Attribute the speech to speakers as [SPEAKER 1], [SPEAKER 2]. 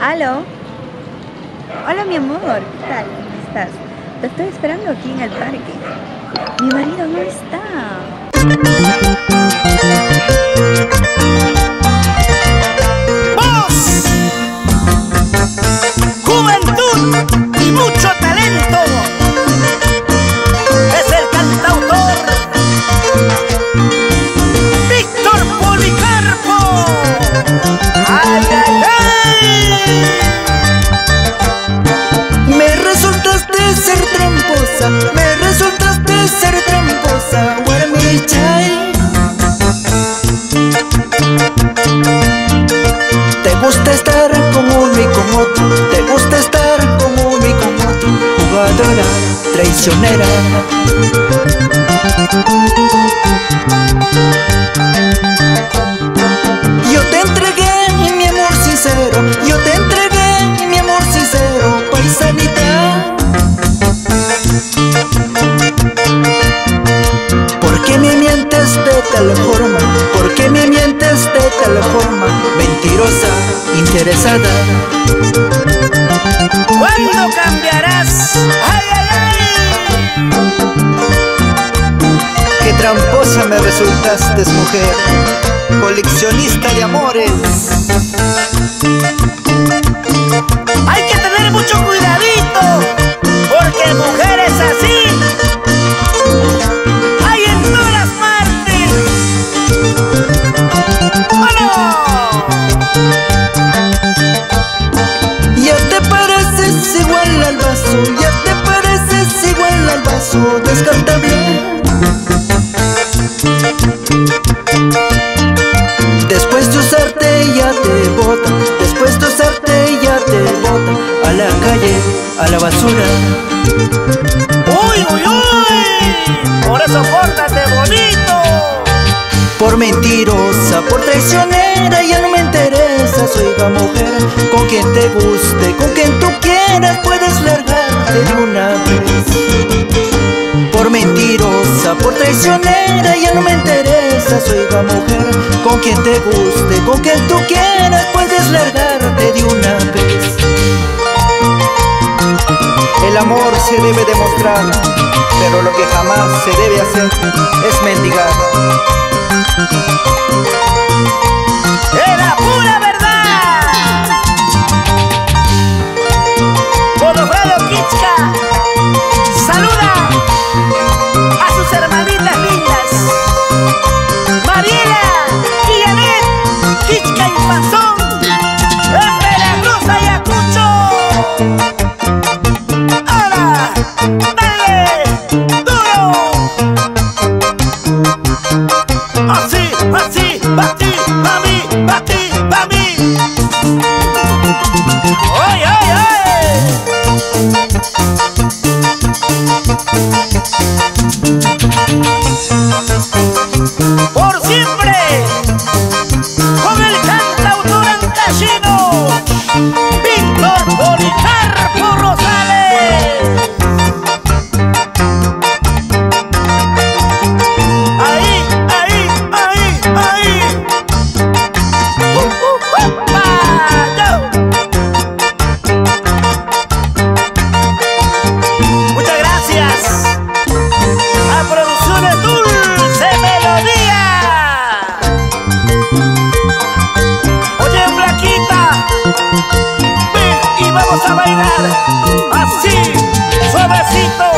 [SPEAKER 1] ¿Aló? Hola, mi amor, ¿qué tal? ¿Cómo estás? Te estoy esperando aquí en el parque. Mi marido no está.
[SPEAKER 2] ¡Voz! ¡Juventud y mucho talento! Es el cantautor Víctor Policarpo. ¡Ay, ay, ay!
[SPEAKER 3] Me resultaste ser tramposa, me resultaste ser tramposa, Guarmichai. Te gusta estar con uno y con otro, te gusta estar con uno y con otro, jugadora, traicionera. Yo te entregué mi amor sincero, yo te entregué mi amor sincero, paisanita. ¿Por qué me mientes de tal forma? ¿Por qué me mientes de tal forma? Mentirosa, interesada.
[SPEAKER 2] ¿Cuándo cambiarás? ¡Ay, ay, ay!
[SPEAKER 3] Qué tramposa me resultaste, mujer, coleccionista de amores.
[SPEAKER 2] Hay que tener mucho cuidadito, porque mujeres así hay en todas partes. ¡Bueno!
[SPEAKER 3] Ya te pareces igual al vaso, ya te pareces igual al vaso descartable. Después de usarte ya te botan, después de usarte ya te botan a la calle, a la basura.
[SPEAKER 2] ¡Uy, uy, uy! Por eso pórtate bonito.
[SPEAKER 3] Por mentirosa, por traicionera, ya no me interesa, soy la mujer. Con quien te guste, con quien tú quieras, puedes largarte de una vez. Por mentirosa, por traicionera, ya no me interesa, soy la mujer. Con quien te guste, con quien tú quieras, puedes largarte de una vez. El amor se debe demostrar, pero lo que jamás se debe hacer es mendigar.
[SPEAKER 2] ¡Es la pura verdad! Godofredo Kichka saluda a sus hermanitas lindas Mariela y Janet Kichka y Panzón en Veracruz, Ayacucho. ¡Ahora! ¡Dale! ¡Duro! Así, así, pa' ti, pa' mí, pa' ti, pa' mí. ¡Ay, ay, ay! Por siempre, con el cantautor antashino, Víctor Policarpo Rosales. Ahí, ahí, ahí, ahí. Muchas gracias a Producciones Dulce Melodía. Oye, Blanquita, ven y vamos a bailar así, suavecito.